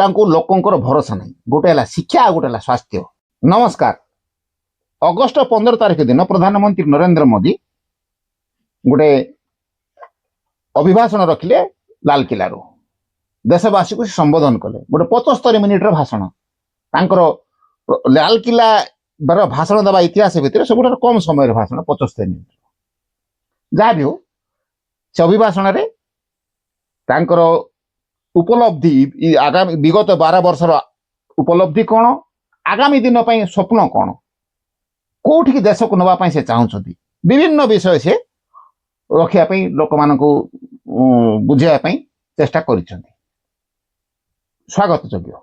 जोटा लोकंर भरोसा नहीं गोटे है शिक्षा आ गोटे है स्वास्थ्य। नमस्कार। अगस्ट 15 तारिख दिन प्रधानमंत्री नरेंद्र मोदी गोटे अभिभाषण रखिले लालकिला देशवासी को संबोधन कले गोटे 75 मिनिट भाषण लालकिला भाषण देवा इतिहास भितर सब कम समय भाषण 75 मिनिट जहाँ भी हो से अभिभाषण उपलब्धि आगामी विगत 12 वर्षर उपलब्धि कौन आगामी दिन स्वप्न कौन कौटि देश को नापी से चाहते विभिन्न विषय से रखापी लोक मान बुझाई चेष्टा कर स्वागत योग्य।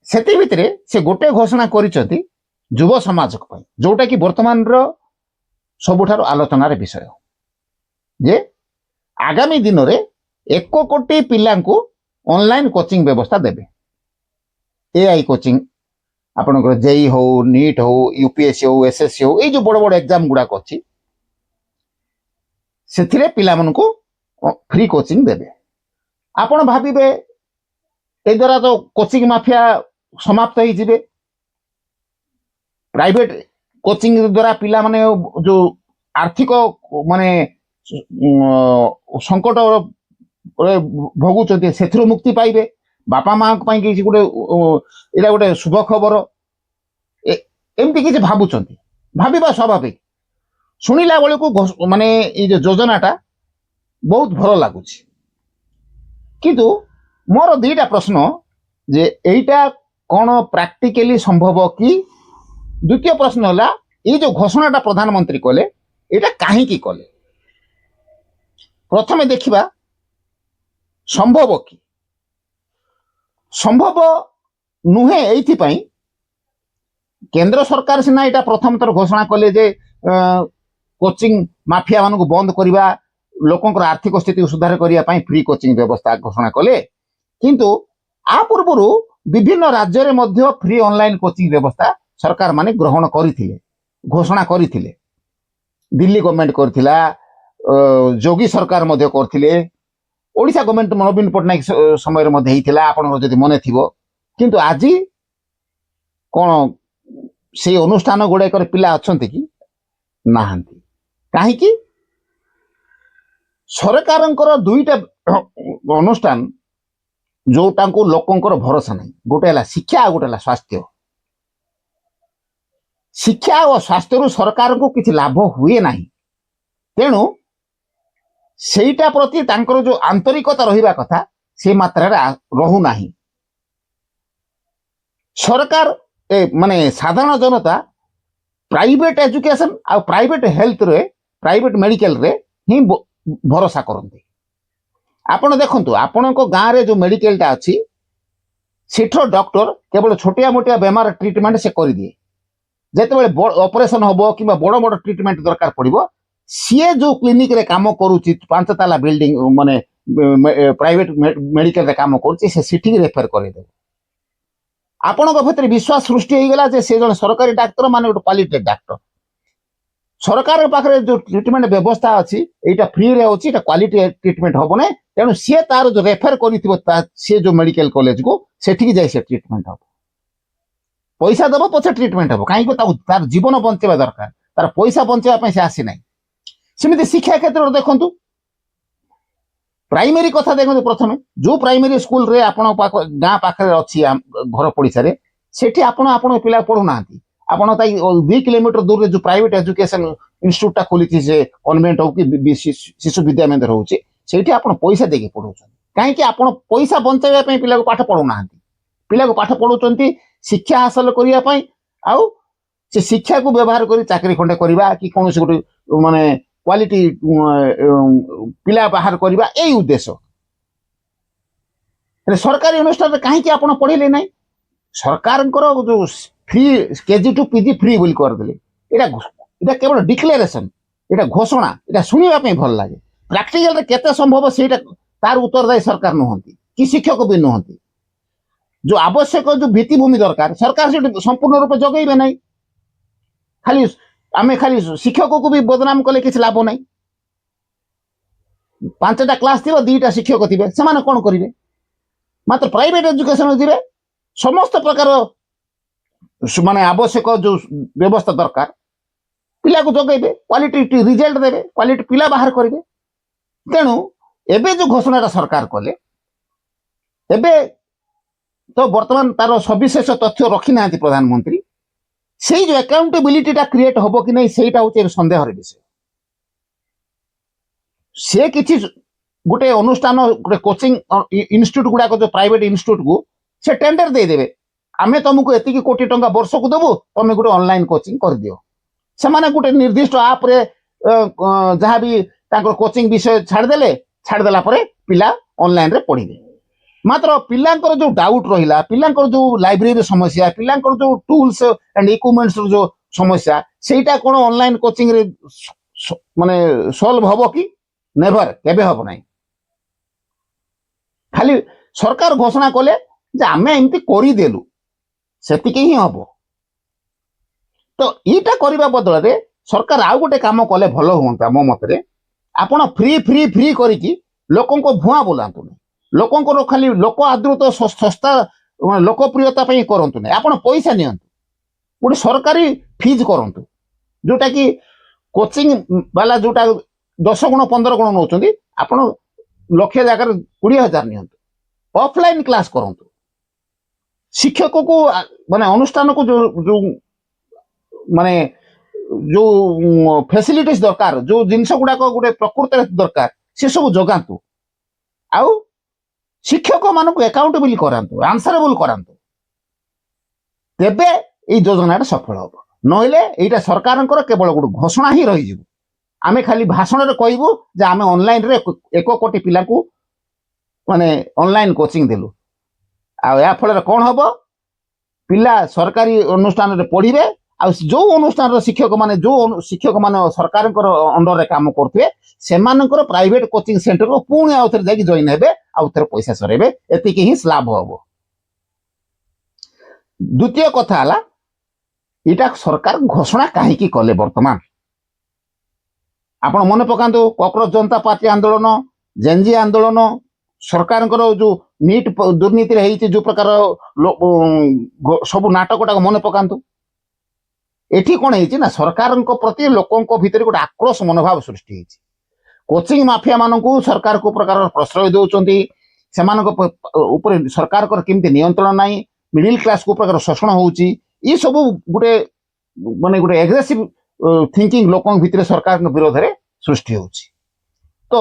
से भितर से गोटे घोषणा कर युव समाज जोटा कि वर्तमान सबुठार आलोचनार विषय जे आगामी दिन में 1 कोटी पिला ऑनलाइन कोचिंग व्यवस्था देबे। एआई कोचिंग आपनकर जेई हो नीट हो यूपीएससी हो एसएससी हो ये जो बड़ बड़ एग्जाम गुड़ाक अच्छी से पिला को फ्री कोचिंग देबे। आपण भाविबे ए द्वारा तो कोचिंग माफिया समाप्त हो जिवे। प्राइवेट कोचिंग द्वारा पिला माने जो आर्थिक माने संकट भोगुचंती से मुक्ति पाइबे। बापा माँ किसी गोटे एटा गोटे शुभ खबर एमती किसी भावुचंती भाविबा स्वाभाविक। शुणिला बेले को माने ये जो योजनाटा बहुत भल लगुच किंतु मोर 2टा प्रश्न जे एटा कौन प्रैक्टिकली संभव कि। द्वितीय प्रश्न है ये जो घोषणाटा प्रधानमंत्री कले एटा काहे कले। प्रथमे देखिबा संभव कि संभव नुहे एइथिपाई केंद्र सरकार सिना एटा प्रथम थर घोषणा कले जे कोचिंग माफिया मानक बंद करवा लोकंर आर्थिक स्थिति सुधार करने फ्री कोचिंग व्यवस्था घोषणा कले किंतु आ पूर्व विभिन्न राज्य में मध्य फ्री ऑनलाइन कोचिंग व्यवस्था सरकार माने ग्रहण करथिले घोषणा करथिले। दिल्ली गवर्नमेंट करथिला जोगी सरकार मध्य करथिले ओडिशा गवर्नमेंट नवीन पट्टनायक समय मध्य हेइथिला आपन जदि मने थिबो किंतु आज कौन से अनुष्ठान गुड़ाक पिला अच्छे कि नाहांती कहीं सरकारंकर 2टा अनुष्ठान जोटा लोकंर भरोसा नहीं गोटे है शिक्षा आ गोटे है स्वास्थ्य। शिक्षा और स्वास्थ्य रु सरकार को किसी लाभ हुए ना तेणु सेटा प्रति तांकर जो आंतरिकता रहिबा कथा से मात्रा रहू नाही। सरकार माने साधारण जनता प्राइवेट एजुकेशन आ प्राइवेट हेल्थ रे प्राइवेट मेडिकल रे ही भरोसा करते। आपण देखंतु आपण को गाँव रे जो मेडिकल टा अच्छी सेठो डॉक्टर केवल छोटिया मोटिया बेमार ट्रीटमेंट से कर दिए जेते ऑपरेशन होबो कि बड़ बड़ ट्रीटमेंट दरकार पड़िबो सी जो क्लिनिक रे काम करूची 5 ताला बिल्डिंग माने प्राइवेट मेडिकल रे काम करूची से सिटी रेफर कर दे। आपण भीतर विश्वास सृष्टि हो गला जे से जन सरकारी डाक्टर माने गोटे क्वालिटी डाक्टर सरकार पाखे जो ट्रीटमेंट व्यवस्था अच्छी यहाँ फ्री रे अच्छी क्वालिटी ट्रीटमेंट हम ना तेणु सी तार जो रेफर कर सी जो मेडिकल कॉलेज को सेठी जाए से ट्रीटमेंट हम पैसा दब पछे ट्रीटमेंट हम कहीं तार जीवन बंचा दरकार तार पैसा बंचाई से आसी ना। सेमती शिक्षा क्षेत्र देखु प्राइमरी कथा देखो प्रथम जो प्राइमरी स्कूल रे आपण गाँ पाखे अच्छी घर पड़िशा रे सेठी आपण आपण पिला पढ़ुना आपण 2 किलोमीटर दूर रे जो प्राइवेट एजुकेशन इंस्टीट्यूट खोली से कन्वेंट हो कि शिशु विद्या मंदिर हो आपण पैसा देके पढ़ाऊँ कहीं आपण पैसा बंचाई पिला पाठ पढ़ुना पिला पाठ पढ़ाऊँ शिक्षा हासिल करने आउ से शिक्षा को व्यवहार कर चाकरी खंडे करवा कि कौन गोटे माने क्वालिटी पिला बाहर करवा यही उद्देश्य। सरकारी अनुष्ठान कहीं आप पढ़े ना सरकार जो free KG to PG free बोली करदे इटा केवल डिक्लेरेशन इटा घोषणा इटा सुनिबा पे भल लागे प्रैक्टिकल रे केते संभव सेटा तार उत्तरदायी सरकार नुहंती कि शिक्षक भी नुहंती। जो आवश्यक जो भित्तिभूमि दरकार सरकार से संपूर्ण रूप जगैबे नहीं खाली आमे खाली शिक्षक को भी बदनाम कले किसी लाभ नहीं। 5टा क्लास थी 2टा शिक्षक थे से कौन करेंगे ମାତ୍ର ପ୍ରାଇଭେଟ ଏଜୁକେସନ ଯିବେ ସମସ୍ତ ପ୍ରକାର ମାନେ ଆବଶ୍ୟକ ଯୋଉ ବ୍ୟବସ୍ଥା ଦରକାର ପିଲାକୁ ଯୋଗାଇବେ, କ୍ୱାଲିଟି ରିଜଲ୍ଟ ଦେବେ, କ୍ୱାଲିଟି ପିଲା ବାହାର କରିବେ। ତେଣୁ ଏବେ ଯୋଉ ଘୋଷଣାଟା ସରକାର କଲେ, ଏବେ ତ ବର୍ତ୍ତମାନ ତାର ସବିଶେଷ ତଥ୍ୟ ରଖିନାହାନ୍ତି ପ୍ରଧାନମନ୍ତ୍ରୀ। ସେଇ ଯୋଉ ଆକାଉଣ୍ଟେବିଲିଟିଟା କ୍ରିଏଟ ହବ କି ନାହିଁ ସେଇଟା ହଉଛି ସନ୍ଦେହର ବିଷୟ। ସେ କିଛି ଗୋଟେ ଅନୁଷ୍ଠାନ ଗୋଟେ କୋଚିଂ ଇନଷ୍ଟିଚ୍ୟୁଟ ଗୁଡାକ ଯୋଉ ପ୍ରାଇଭେଟ ଇନଷ୍ଟିଚ୍ୟୁଟ କୁ ସେ ଟେଣ୍ଡର ଦେଇଦେବେ, ଆମେ ତମକୁ ଏତିକି କୋଟି ଟଙ୍କା ବର୍ଷକୁ ଦେବୁ, ତମେ ଗୋଟେ ଅନଲାଇନ କୋଚିଂ କରିଦିଅ। ସେମାନେ ଗୋଟେ ନିର୍ଦ୍ଦିଷ୍ଟ ଆପ୍ରେ ଯାହାବି ତାଙ୍କର କୋଚିଂ ବିଷୟ ଛାଡ଼ିଦେଲା ପରେ ପିଲା ଅନଲାଇନରେ ପଢିବେ। ମାତ୍ର ପିଲାଙ୍କର ଯୋଉ ଡାଉଟ ରହିଲା, ପିଲାଙ୍କର ଯୋଉ ଲାଇବ୍ରେରୀ ସମସ୍ୟା, ପିଲାଙ୍କର ଯୋଉ ଟୁଲ୍ସ ଆଣ୍ଡ ଇକ୍ୟୁପମେଣ୍ଟସ ଯୋଉ ସମସ୍ୟା, ସେଇଟା କଣ ଅନଲାଇନ କୋଚିଂ ରେ ମାନେ ସଲ୍ଭ ହବ କି? ନେଭର, କେବେ ହବ ନାହିଁ। ଖାଲି ସରକାର ଘୋଷଣା କଲେ ଯେ ଆମେ ଏମିତି କରିଦେଲୁ, ସେତିକି ହିଁ ହବ। ତ ଏଇଟା କରିବା ବଦଳରେ ସରକାର ଆଉ ଗୋଟେ କାମ କଲେ ଭଲ ହୁଅନ୍ତା ମୋ ମତରେ। ଆପଣ ଫ୍ରି କରିକି ଲୋକଙ୍କ ଭୁଆଁ ବୁଲାନ୍ତୁନି, ଲୋକଙ୍କର ଖାଲି ଲୋକ ଆଦୃତ ଶସ୍ତା ଲୋକପ୍ରିୟତା ପାଇଁ କରନ୍ତୁ ନାହିଁ। ଆପଣ ପଇସା ନିଅନ୍ତୁ, ଗୋଟେ ସରକାରୀ ଫିଜ୍ କରନ୍ତୁ, ଯୋଉଟା କି କୋଚିଂ ବାଲା ଯୋଉଟା 10 ଗୁଣ 15 ଗୁଣ ନଉଛନ୍ତି, ଆପଣ ଲକ୍ଷ ଜାଗାରେ 20,000 ନିଅନ୍ତୁ। ଅଫଲାଇନ କ୍ଲାସ କରନ୍ତୁ, ଶିକ୍ଷକକୁ ମାନେ ଅନୁଷ୍ଠାନକୁ ଯୋଉ ମାନେ ଯୋଉ ଫେସିଲିଟିସ୍ ଦରକାର, ଯୋଉ ଜିନିଷ ଗୁଡାକ ଗୋଟେ ପ୍ରକୃତରେ ଦରକାର, ସେ ସବୁ ଯୋଗାନ୍ତୁ। ଆଉ ଶିକ୍ଷକ ମାନଙ୍କୁ ଆକାଉଣ୍ଟେବଲ କରାନ୍ତୁ, ଆନ୍ସରେବଲ କରାନ୍ତୁ। ତେବେ ଏଇ ଯୋଜନାଟା ସଫଳ ହବ। ନହେଲେ ଏଇଟା ସରକାରଙ୍କର କେବଳ ଗୋଟେ ଘୋଷଣା ହିଁ ରହିଯିବ। ଆମେ ଖାଲି ଭାଷଣରେ କହିବୁ ଯେ ଆମେ ଅନଲାଇନରେ 1 କୋଟି ପିଲାଙ୍କୁ ମାନେ ଅନଲାଇନ କୋଚିଂ ଦେଲୁ। ଆଉ ଏହା ଫଳରେ କଣ ହବ? ପିଲା ସରକାରୀ ଅନୁଷ୍ଠାନରେ ପଢିବେ, ଆଉ ଯୋଉ ଅନୁଷ୍ଠାନର ଶିକ୍ଷକ ମାନେ ସରକାରଙ୍କର ଅଣ୍ଡରରେ କାମ କରୁଥିବେ, ସେମାନଙ୍କର ପ୍ରାଇଭେଟ କୋଚିଂ ସେଣ୍ଟରକୁ ପୁଣି ଆଉ ଥରେ ଯାଇକି ଜଏନ୍ ହେବେ, ଆଉ ଥରେ ପଇସା ସରେଇବେ। ଏତିକି ହିଁ ଲାଭ ହବ। ଦ୍ୱିତୀୟ କଥା ହେଲା, ଏଇଟା ସରକାର ଘୋଷଣା କାହିଁକି କଲେ? ବର୍ତ୍ତମାନ ଆପଣ ମନେ ପକାନ୍ତୁ, କକରୋଜ ଜନତା ପାର୍ଟି ଆନ୍ଦୋଳନ, ଜେନ୍ଜି ଆନ୍ଦୋଳନ, ସରକାରଙ୍କର ଯୋଉ ନିଟ୍ ଦୁର୍ନୀତିରେ ହେଇଛି ଯୋଉ ପ୍ରକାର ସବୁ ନାଟକଟାକୁ ମନେ ପକାନ୍ତୁ। ଏଠି କଣ ହେଇଛି ନା, ସରକାରଙ୍କ ପ୍ରତି ଲୋକଙ୍କ ଭିତରେ ଗୋଟେ ଆକ୍ରୋଶ ମନୋଭାବ ସୃଷ୍ଟି ହେଇଛି। କୋଚିଂ ମାଫିଆ ମାନଙ୍କୁ ସରକାର କୋଉ ପ୍ରକାର ପ୍ରଶ୍ରୟ ଦଉଛନ୍ତି, ସେମାନଙ୍କ ଉପରେ ସରକାରଙ୍କର କେମିତି ନିୟନ୍ତ୍ରଣ ନାହିଁ, ମିଡିଲ କ୍ଲାସ କୋଉ ପ୍ରକାର ଶୋଷଣ ହଉଛି, ଏ ସବୁ ଗୋଟେ ଏଗ୍ରେସିଭ ଥିଙ୍କିଂ ଲୋକଙ୍କ ଭିତରେ ସରକାରଙ୍କ ବିରୋଧରେ ସୃଷ୍ଟି ହଉଛି। ତ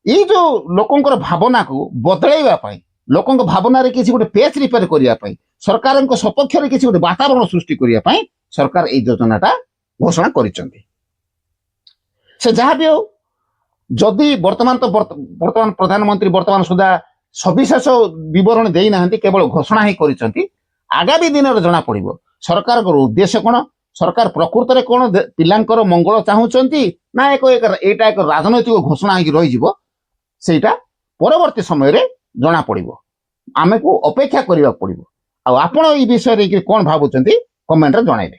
ଏଇ ଯୋଉ ଲୋକଙ୍କର ଭାବନାକୁ ବଦଳେଇବା ପାଇଁ, ଲୋକଙ୍କ ଭାବନାରେ କିଛି ଗୋଟେ ପେଚ୍ ରିପେୟାର କରିବା ପାଇଁ, ସରକାରଙ୍କ ସପକ୍ଷରେ କିଛି ଗୋଟେ ବାତାବରଣ ସୃଷ୍ଟି କରିବା ପାଇଁ ସରକାର ଏଇ ଯୋଜନାଟା ଘୋଷଣା କରିଛନ୍ତି। ସେ ଯାହା ବି ହଉ, ଯଦି ବର୍ତ୍ତମାନ ପ୍ରଧାନମନ୍ତ୍ରୀ ବର୍ତ୍ତମାନ ସୁଦ୍ଧା ସବିଶେଷ ବିବରଣୀ ଦେଇନାହାନ୍ତି, କେବଳ ଘୋଷଣା ହିଁ କରିଛନ୍ତି। ଆଗାମୀ ଦିନରେ ଜଣା ପଡିବ ସରକାରଙ୍କର ଉଦ୍ଦେଶ୍ୟ କଣ, ସରକାର ପ୍ରକୃତରେ କଣ ପିଲାଙ୍କର ମଙ୍ଗଳ ଚାହୁଁଛନ୍ତି, ନା ଏଇଟା ଏକ ରାଜନୈତିକ ଘୋଷଣା ହେଇକି ରହିଯିବ। ସେଇଟା ପରବର୍ତ୍ତୀ ସମୟରେ ଜଣା ପଡିବ, ଆମକୁ ଅପେକ୍ଷା କରିବାକୁ ପଡିବ। ଆଉ ଆପଣ ଏଇ ବିଷୟରେ କଣ ଭାବୁଛନ୍ତି କମେଣ୍ଟରେ ଜଣାଇବେ।